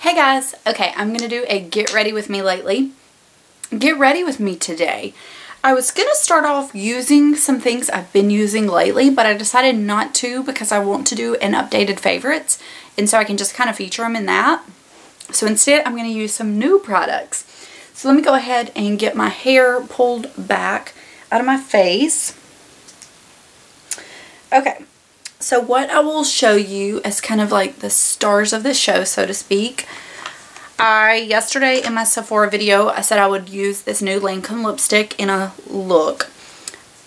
Hey guys, okay, I'm going to do a get ready with me lately. Get ready with me today. I was going to start off using some things I've been using lately, but I decided not to because I want to do an updated favorites, and so I can just kind of feature them in that. So instead, I'm going to use some new products. So let me go ahead and get my hair pulled back out of my face. Okay. So what I will show you is kind of like the stars of the show, so to speak. Yesterday in my Sephora video, I said I would use this new Lancome lipstick in a look.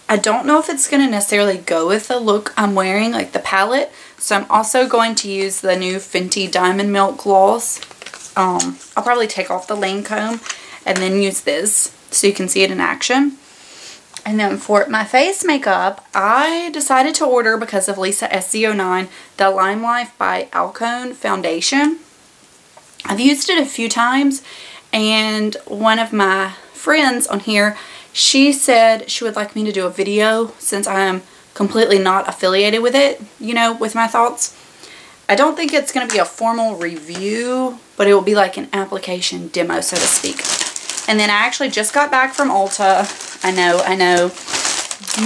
I don't know if it's going to necessarily go with the look I'm wearing, like the palette. So I'm also going to use the new Fenty Diamond Milk Gloss. I'll probably take off the Lancome and then use this so you can see it in action. And then for my face makeup, I decided to order, because of Lisa SC09, the LimeLife by Alcone foundation. I've used it a few times, and one of my friends on here, she said she would like me to do a video since I am completely not affiliated with it, you know, with my thoughts. I don't think it's going to be a formal review, but it will be like an application demo, so to speak. And then I actually just got back from Ulta. I know.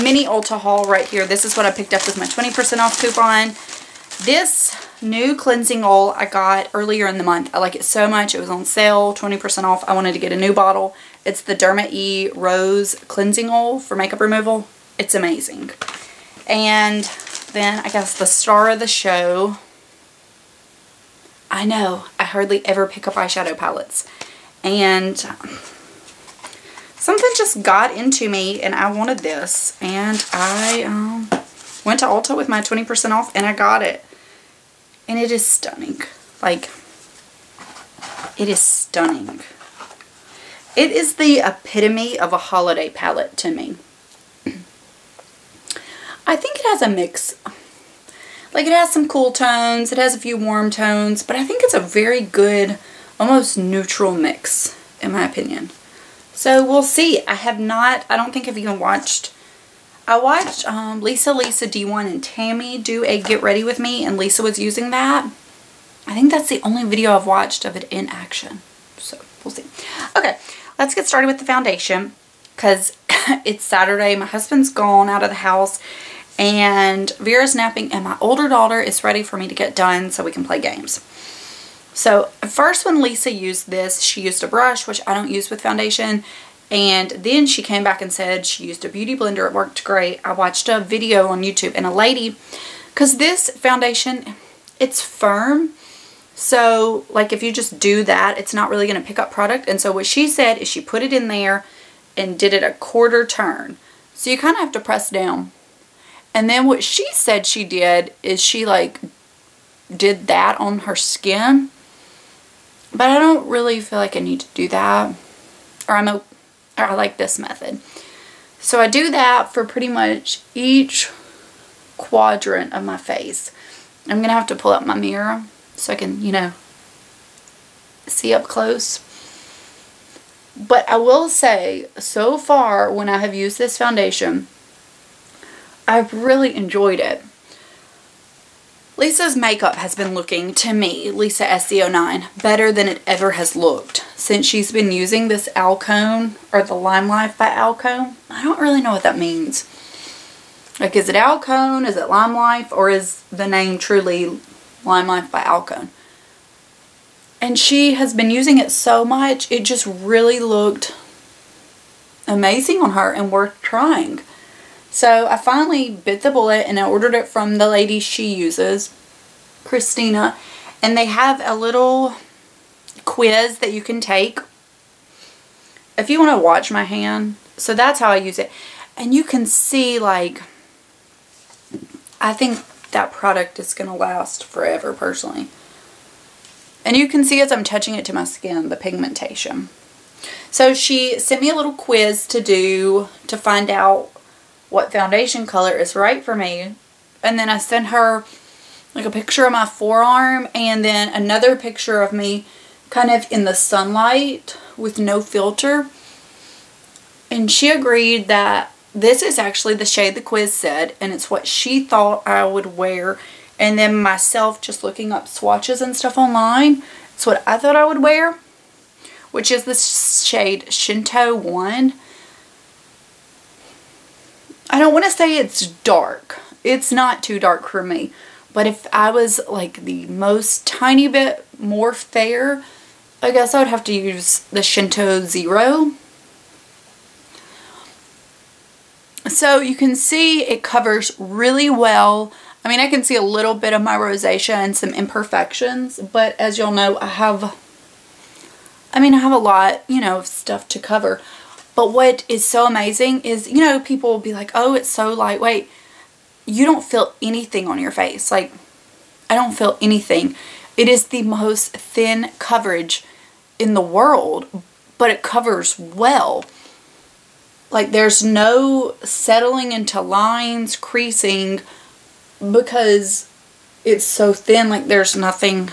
Mini Ulta haul right here. This is what I picked up with my 20% off coupon. This new cleansing oil I got earlier in the month. I like it so much. It was on sale, 20% off. I wanted to get a new bottle. It's the Derma E Rose Cleansing Oil for makeup removal. It's amazing. And then I guess the star of the show. I know, I hardly ever pick up eyeshadow palettes. And something just got into me and I wanted this. And I went to Ulta with my 20% off and I got it. And it is stunning. Like, it is stunning. It is the epitome of a holiday palette to me. I think it has a mix. Like, it has some cool tones, it has a few warm tones, but I think it's a very good, almost neutral mix, in my opinion. So, we'll see. I don't think I've even watched. I watched Lisa D1 and Tammy do a get ready with me, and Lisa was using that. I think that's the only video I've watched of it in action. So, we'll see. Okay, let's get started with the foundation, because it's Saturday. My husband's gone out of the house, and Vera's napping, and my older daughter is ready for me to get done so we can play games. So, first when Lisa used this, she used a brush, which I don't use with foundation. And then she came back and said she used a beauty blender. It worked great. I watched a video on YouTube, and a lady, because this foundation, it's firm. So, like, if you just do that, it's not really going to pick up product. And so what she said is she put it in there and did it a quarter turn. So you kind of have to press down. And then what she said she did is she, like, did that on her skin. But I don't really feel like I need to do that. Or I like this method. So I do that for pretty much each quadrant of my face. I'm going to have to pull up my mirror so I can, you know, see up close. But I will say, so far when I have used this foundation, I've really enjoyed it. Lisa's makeup has been looking, to me, Lisa SC09, better than it ever has looked since she's been using this Alcone, or the LimeLife by Alcone. I don't really know what that means. Like, is it Alcone, is it LimeLife, or is the name truly LimeLife by Alcone? And she has been using it so much, it just really looked amazing on her and worth trying. So I finally bit the bullet and I ordered it from the lady she uses, Christina. And they have a little quiz that you can take if you want to watch my hand. So that's how I use it. And you can see, like, I think that product is going to last forever, personally. And you can see as I'm touching it to my skin, the pigmentation. So she sent me a little quiz to do to find out what foundation color is right for me. And then I sent her like a picture of my forearm and then another picture of me kind of in the sunlight with no filter. And she agreed that this is actually the shade the quiz said, and it's what she thought I would wear And then myself just looking up swatches and stuff online. It's what I thought I would wear, which is this shade Shinto 1. I don't want to say it's dark. It's not too dark for me. But if I was like the most tiny bit more fair, I guess I would have to use the Shinto 0. So you can see it covers really well. I mean, I can see a little bit of my rosacea and some imperfections, but as y'all know, I have a lot, you know, of stuff to cover. But what is so amazing is, you know, people will be like, oh, it's so lightweight. You don't feel anything on your face. Like, I don't feel anything. It is the most thin coverage in the world, but it covers well. Like, there's no settling into lines, creasing, because it's so thin. Like, there's nothing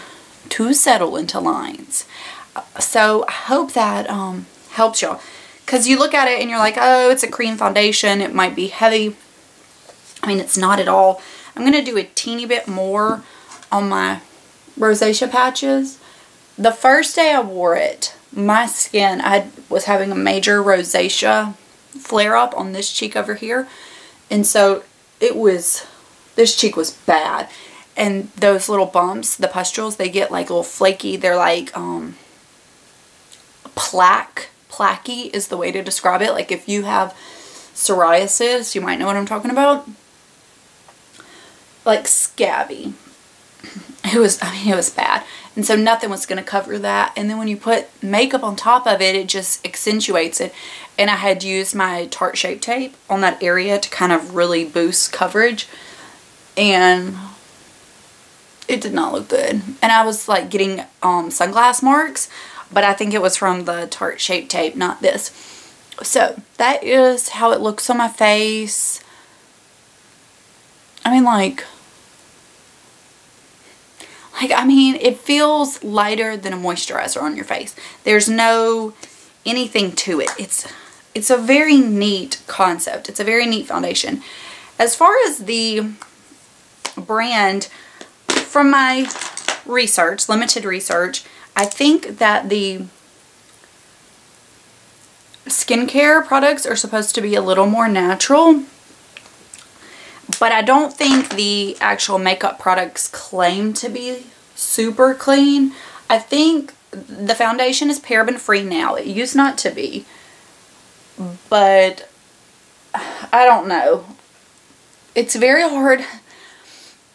to settle into lines. So I hope that helps y'all, because you look at it and you're like, oh, it's a cream foundation, it might be heavy. I mean, it's not at all. I'm going to do a teeny bit more on my rosacea patches. The first day I wore it, my skin, I was having a major rosacea flare up on this cheek over here, and so this cheek was bad, and those little bumps, the pustules, they get like a little flaky. They're like plaquey is the way to describe it. Like, if you have psoriasis, you might know what I'm talking about. Like, scabby. It was bad. And so nothing was going to cover that. And then when you put makeup on top of it, it just accentuates it. And I had used my Tarte Shape Tape on that area to kind of really boost coverage. And it did not look good. And I was like getting sunglass marks. But I think it was from the Tarte Shape Tape, not this. So that is how it looks on my face. I mean, it feels lighter than a moisturizer on your face. There's no anything to it. It's a very neat concept. It's a very neat foundation. As far as the brand, from my research, limited research, I think that the skincare products are supposed to be a little more natural. But I don't think the actual makeup products claim to be super clean. I think the foundation is paraben free now. It used not to be. But I don't know. It's very hard.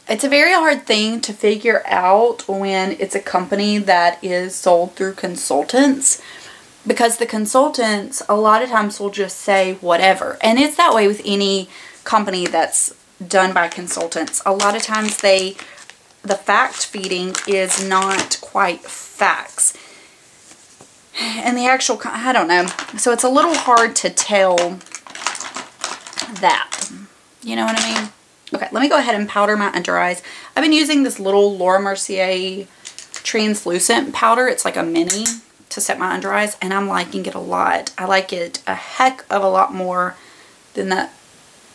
It's a very hard thing to figure out when it's a company that is sold through consultants. Because the consultants a lot of times will just say whatever. And it's that way with any company that's done by consultants. A lot of times the fact feeding is not quite facts. And the actual, I don't know. So it's a little hard to tell that. You know what I mean? Okay, let me go ahead and powder my under eyes. I've been using this little Laura Mercier translucent powder. It's like a mini to set my under eyes, and I'm liking it a lot. I like it a heck of a lot more than that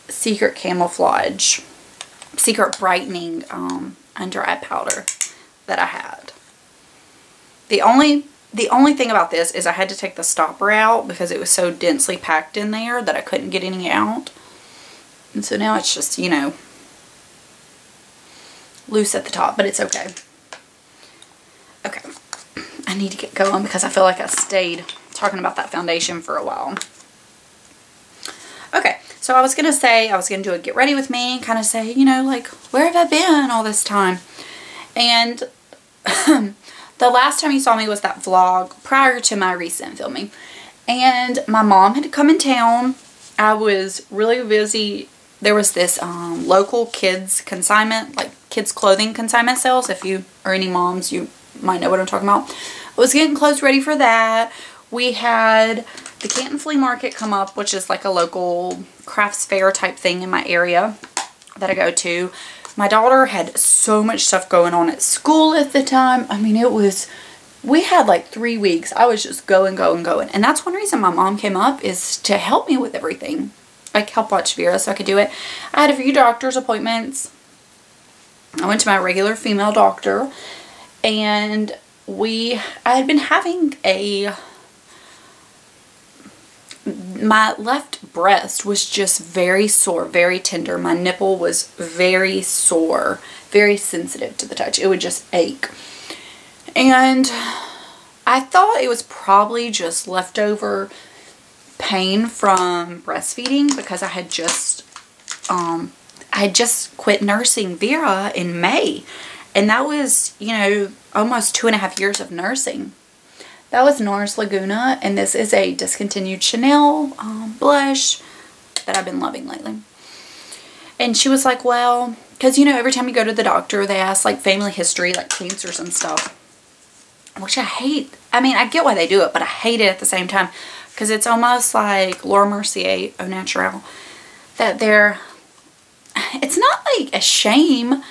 Secret Camouflage, Secret Brightening under eye powder that I had. The only thing about this is I had to take the stopper out because it was so densely packed in there that I couldn't get any out. And so now it's just, you know, loose at the top, but it's okay. Okay. I need to get going because I feel like I stayed talking about that foundation for a while. Okay, so I was going to say, I was going to do a get ready with me and kind of say, you know, like, where have I been all this time? And the last time you saw me was that vlog prior to my recent filming. And my mom had come in town. I was really busy. There was this local kids consignment, like kids clothing consignment sales. If you are any moms, you might know what I'm talking about. I was getting clothes ready for that. We had the Canton Flea Market come up, which is like a local crafts fair type thing in my area that I go to. My daughter had so much stuff going on at school at the time. I mean, we had like 3 weeks. I was just going, going, going. And that's one reason my mom came up, is to help me with everything. Like, help watch Vera so I could do it. I had a few doctor's appointments. I went to my regular female doctor, and I had been having my left breast was just very sore, very tender. My nipple was very sore, very sensitive to the touch. It would just ache. And I thought it was probably just leftover pain from breastfeeding, because I had just quit nursing Vera in May. And that was, you know, almost 2.5 years of nursing. That was Nars Laguna, and this is a discontinued Chanel blush that I've been loving lately. And she was like, well, because, you know, every time you go to the doctor, they ask, like, family history, like cancers and stuff. Which I hate. I mean, I get why they do it, but I hate it at the same time. Because it's almost like Laura Mercier au Naturel. That it's not like a shame,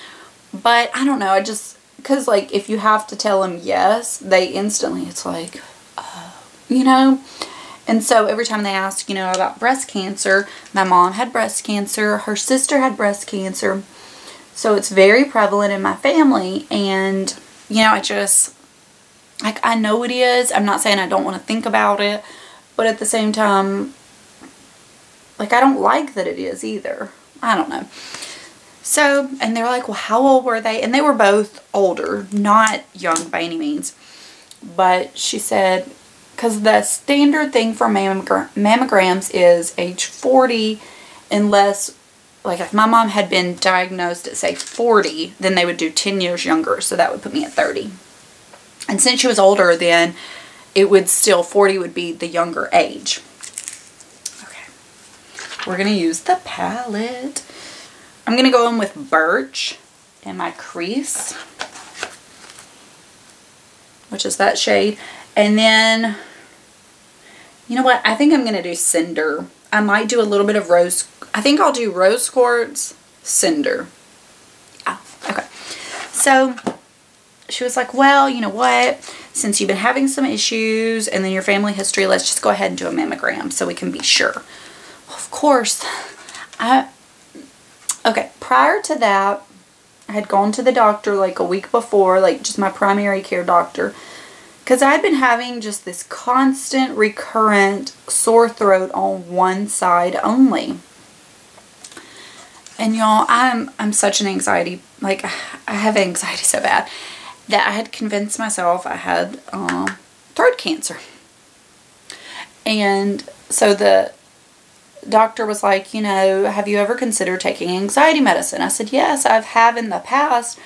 but I don't know, I just, because like if you have to tell them yes, they instantly, it's like, you know. And so every time they ask, you know, about breast cancer, my mom had breast cancer, her sister had breast cancer, so it's very prevalent in my family. And, you know, I just, like, I know it is. I'm not saying I don't want to think about it, but at the same time, like, I don't like that it is either. I don't know. So, and they're like, well, how old were they? And they were both older, not young by any means. But she said, because the standard thing for mammograms is age 40, unless, like, if my mom had been diagnosed at, say, 40, then they would do 10 years younger. So that would put me at 30. And since she was older, then it would still, 40 would be the younger age. Okay. We're going to use the palette. I'm going to go in with Birch in my crease, which is that shade. And then, you know what? I think I'm going to do Cinder. I might do a little bit of Rose. I think I'll do Rose Quartz, Cinder. Yeah, okay. So she was like, well, you know what? Since you've been having some issues and then your family history, let's just go ahead and do a mammogram so we can be sure. Well, of course, okay, prior to that, I had gone to the doctor like a week before, like just my primary care doctor, because I had been having just this constant recurrent sore throat on one side only. And y'all, I'm such an anxiety, like I have anxiety so bad that I had convinced myself I had throat cancer. And so the doctor was like, you know, have you ever considered taking anxiety medicine? I said, yes, I have in the past,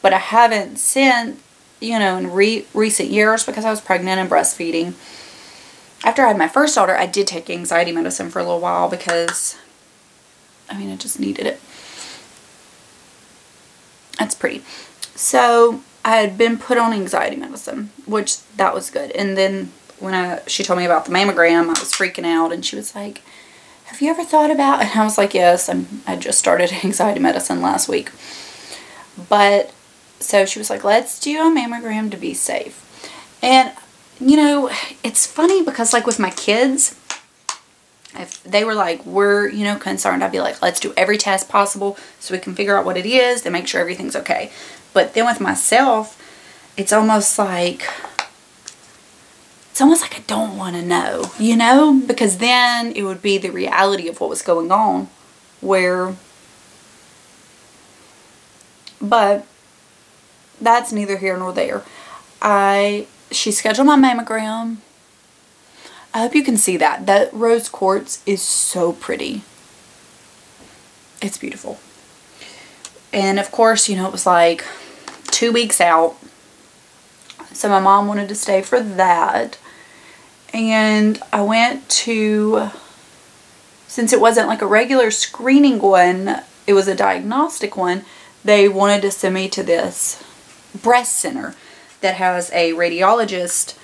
but I haven't since, you know, in recent years, because I was pregnant and breastfeeding. After I had my first daughter, I did take anxiety medicine for a little while because, I mean, I just needed it. That's pretty. So I had been put on anxiety medicine, which that was good. And then when she told me about the mammogram, I was freaking out, and she was like, have you ever thought about, and I was like, yes, I just started anxiety medicine last week. But, so she was like, let's do a mammogram to be safe. And, you know, it's funny because, like, with my kids, if they were like, we're, you know, concerned, I'd be like, let's do every test possible so we can figure out what it is and make sure everything's okay. But then with myself, it's almost like I don't want to know, you know, because then it would be the reality of what was going on, but that's neither here nor there. She scheduled my mammogram. I hope you can see that. That rose quartz is so pretty. It's beautiful. And of course, you know, it was like 2 weeks out. So my mom wanted to stay for that. And I went to, since it wasn't like a regular screening one, it was a diagnostic one, they wanted to send me to this breast center that has a radiologist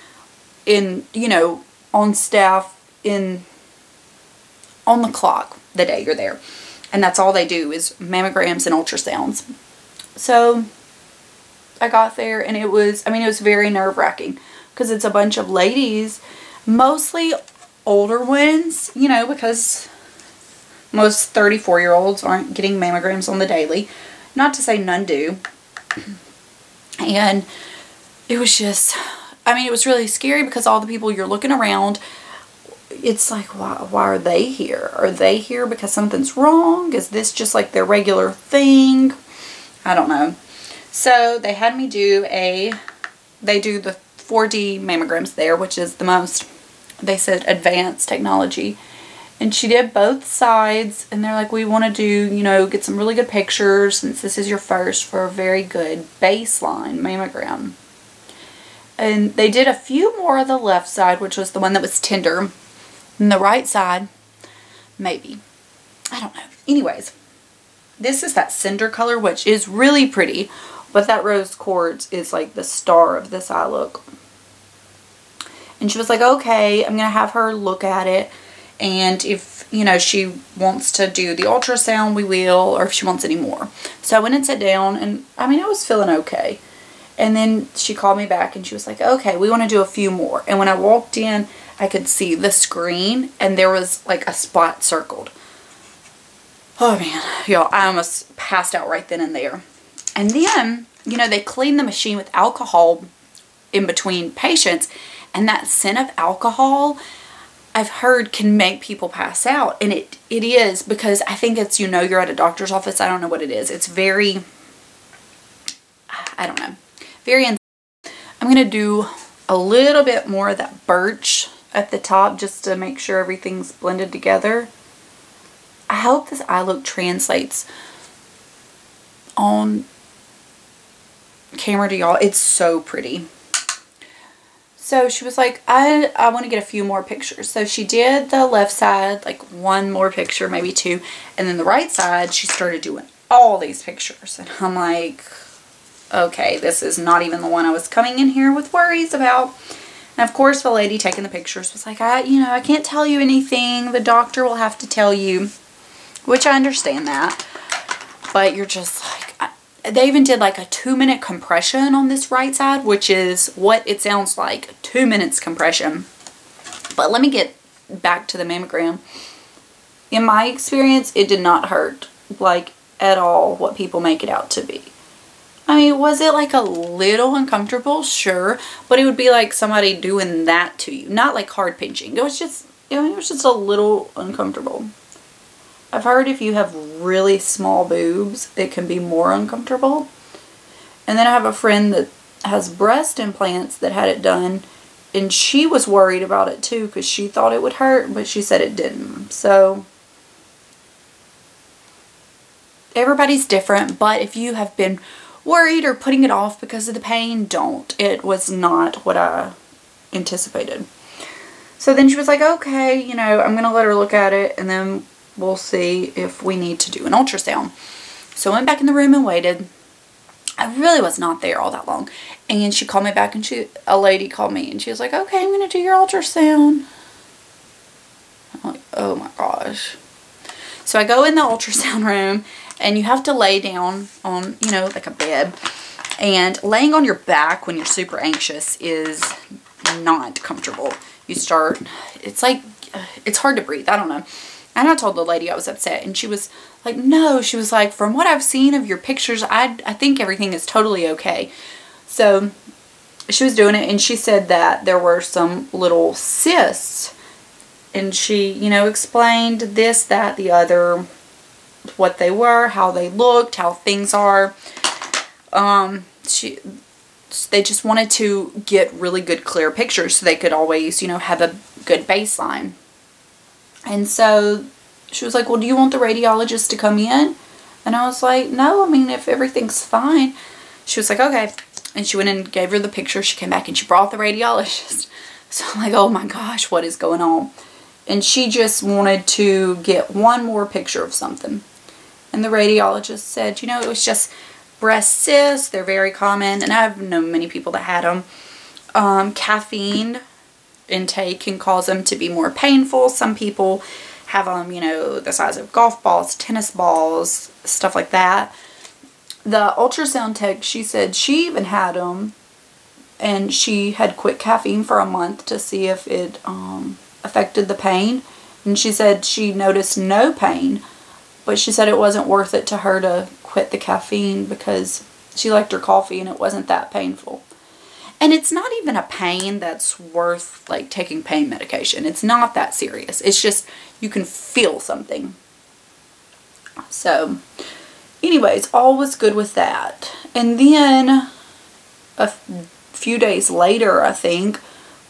in, you know, on staff on the clock the day you're there. And that's all they do is mammograms and ultrasounds. So I got there, and it was very nerve-wracking because it's a bunch of ladies, mostly older ones, you know, because most 34-year-olds aren't getting mammograms on the daily. Not to say none do. And it was just, I mean, it was really scary because all the people you're looking around, it's like, why are they here? Are they here because something's wrong? Is this just like their regular thing? I don't know. So they had me do they do the 4D mammograms there, which is the most, they said, advanced technology. And she did both sides, and they're like, we want to do, you know, get some really good pictures since this is your first, for a very good baseline mammogram. And they did a few more of the left side, which was the one that was tender. And the right side, maybe. I don't know. Anyways, this is that cinder color, which is really pretty. But that rose quartz is like the star of this eye look. And she was like, okay, I'm going to have her look at it. And if, you know, she wants to do the ultrasound, we will. Or if she wants any more. So I went and sat down. And, I mean, I was feeling okay. And then she called me back. And she was like, okay, we want to do a few more. And when I walked in, I could see the screen. And there was, like, a spot circled. Oh, man. Y'all, I almost passed out right then and there. And then, you know, they clean the machine with alcohol in between patients. And that scent of alcohol, I've heard, can make people pass out. And it is, because I think it's, you know, you're at a doctor's office. I don't know what it is. It's very, I don't know. Very, I'm going to do a little bit more of that birch at the top just to make sure everything's blended together. I hope this eye look translates on camera to y'all. It's so pretty. So she was like, I want to get a few more pictures. So she did the left side, like one more picture, maybe two. And then the right side, she started doing all these pictures. And I'm like, okay, this is not even the one I was coming in here with worries about. And of course, the lady taking the pictures was like, I can't tell you anything. The doctor will have to tell you. Which I understand that. But you're just like, they even did like a 2-minute compression on this right side, which is what it sounds like, 2 minutes compression. But let me get back to the mammogram. In my experience, it did not hurt, like, at all what people make it out to be. I mean, was it like a little uncomfortable? Sure. But it would be like somebody doing that to you. Not like hard pinching. It was just, I mean, it was just a little uncomfortable. I've heard if you have really small boobs, it can be more uncomfortable. And then I have a friend that has breast implants that had it done, and she was worried about it too because she thought it would hurt, but she said it didn't. So everybody's different, but if you have been worried or putting it off because of the pain, don't. It was not what I anticipated. So then she was like, okay, you know, I'm going to let her look at it, and then we'll see if we need to do an ultrasound. So I went back in the room and waited. I really was not there all that long. And she called me back, and a lady called me, and she was like, okay, I'm going to do your ultrasound. I'm like, oh my gosh. So I go in the ultrasound room, and you have to lay down on, you know, like a bed. And laying on your back when you're super anxious is not comfortable. You start, it's like, it's hard to breathe. I don't know. And I told the lady I was upset, and she was like, no. She was like, from what I've seen of your pictures, I think everything is totally okay. So she was doing it, and she said that there were some little cysts. And she, you know, explained this, that, the other, what they were, how they looked, how things are. They just wanted to get really good, clear pictures so they could always, you know, have a good baseline. And so she was like, well, do you want the radiologist to come in? And I was like, no, I mean, if everything's fine. She was like, okay. And she went and gave her the picture. She came back and she brought the radiologist. So I'm like, oh my gosh, what is going on? And she just wanted to get one more picture of something. And the radiologist said, you know, it was just breast cysts. They're very common. And I've known many people that had them. Caffeine intake can cause them to be more painful. Some people have them, you know, the size of golf balls, tennis balls, stuff like that. The ultrasound tech, she said she even had them, and she had quit caffeine for a month to see if it affected the pain. And she said she noticed no pain, but she said it wasn't worth it to her to quit quit the caffeine because she liked her coffee and it wasn't that painful. And it's not even a pain that's worth like taking pain medication. It's not that serious. It's just you can feel something. So anyways, all was good with that. And then a few days later, I think,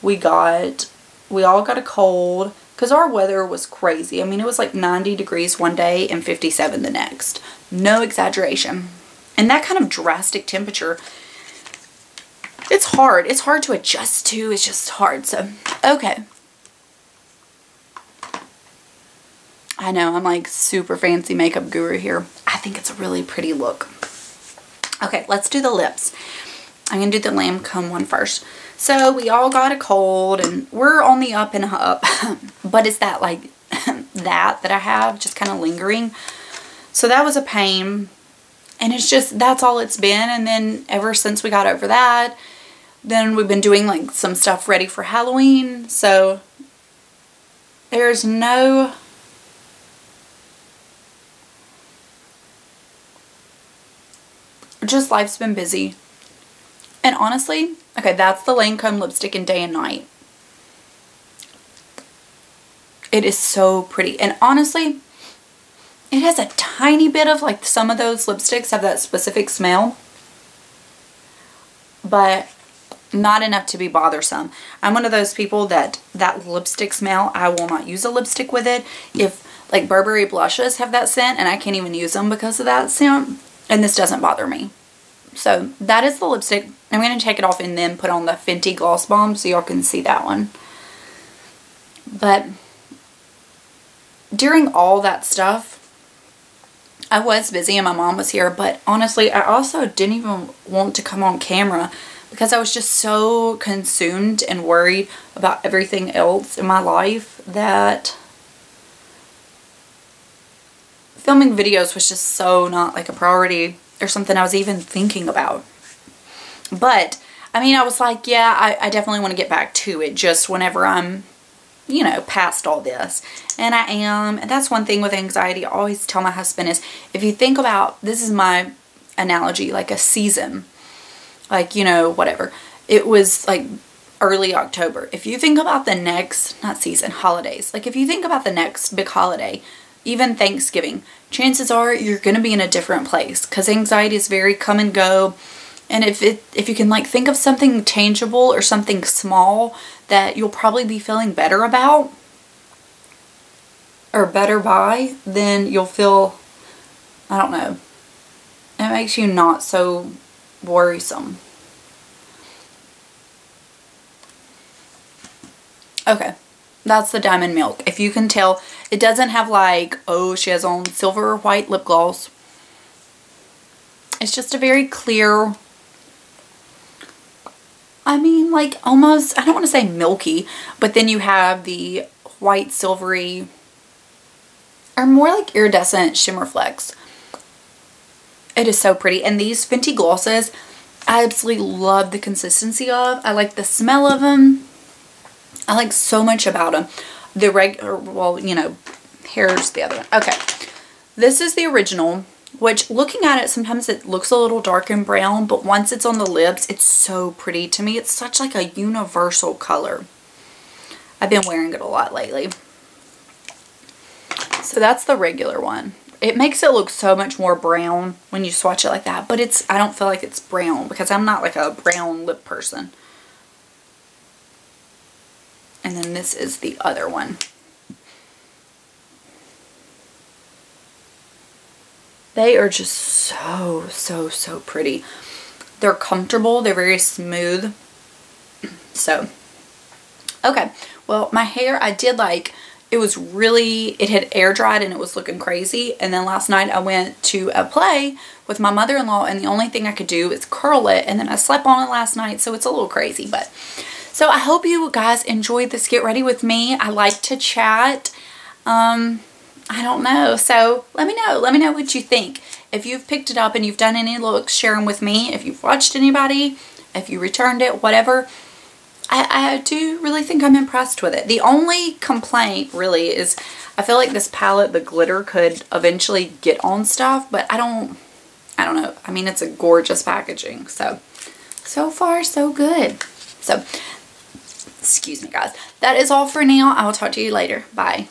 we all got a cold because our weather was crazy. I mean, it was like 90 degrees one day and 57 the next. No exaggeration. And that kind of drastic temperature, it's hard. It's hard to adjust to. It's just hard. So, okay. I know, I'm like super fancy makeup guru here. I think it's a really pretty look. Okay, let's do the lips. I'm going to do the Lancome one first. So we all got a cold and we're on the up and up. But it's that like that I have just kind of lingering. So that was a pain. And it's just, that's all it's been. And then ever since we got over that, then we've been doing like some stuff ready for Halloween. So there's no... just life's been busy. And honestly, okay, that's the Lancome lipstick in Day and Night. It is so pretty. And honestly, it has a tiny bit of like some of those lipsticks have that specific smell. But not enough to be bothersome. I'm one of those people that lipstick smell, I will not use a lipstick with it. If like Burberry blushes have that scent and I can't even use them because of that scent, and this doesn't bother me. So that is the lipstick. I'm going to take it off and then put on the Fenty Gloss Bomb so y'all can see that one. But during all that stuff, I was busy and my mom was here, but honestly, I also didn't even want to come on camera because I was just so consumed and worried about everything else in my life that filming videos was just so not like a priority or something I was even thinking about. But, I mean, I was like, yeah, I definitely want to get back to it just whenever I'm, you know, past all this. And I am. And that's one thing with anxiety. I always tell my husband is, if you think about, this is my analogy, like a season. Like, you know, whatever. It was like early October. If you think about the next, not season, holidays. Like if you think about the next big holiday, even Thanksgiving, chances are you're going to be in a different place because anxiety is very come and go. And if you can like think of something tangible or something small that you'll probably be feeling better about or better by, then you'll feel, I don't know, it makes you not so worrisome. Okay, that's the Diamond Milk. If you can tell, it doesn't have like, oh, she has on silver or white lip gloss. It's just a very clear, I mean, like almost, I don't want to say milky, but then you have the white silvery, or more like iridescent shimmer flecks. It is so pretty. And these Fenty glosses, I absolutely love the consistency of. I like the smell of them. I like so much about them. The well, you know, here's the other one. Okay. This is the original, which looking at it, sometimes it looks a little dark and brown, but once it's on the lips, it's so pretty. To me, it's such like a universal color. I've been wearing it a lot lately. So that's the regular one. It makes it look so much more brown when you swatch it like that, but it's, I don't feel like it's brown because I'm not like a brown lip person. And then this is the other one. They are just so, so, so pretty. They're comfortable. They're very smooth. So, okay. Well, my hair, I did like, it was really, it had air dried and it was looking crazy. And then last night I went to a play with my mother-in-law and the only thing I could do is curl it. And then I slept on it last night, so it's a little crazy. But, so I hope you guys enjoyed this Get Ready With Me. I like to chat. I don't know. So let me know. Let me know what you think. If you've picked it up and you've done any looks, share them with me. If you've watched anybody, if you returned it, whatever. I do really think I'm impressed with it. The only complaint really is I feel like this palette, the glitter, could eventually get on stuff, but I don't I don't know. I mean, it's a gorgeous packaging. So far, so good. So, excuse me, guys. That is all for now. I will talk to you later. Bye.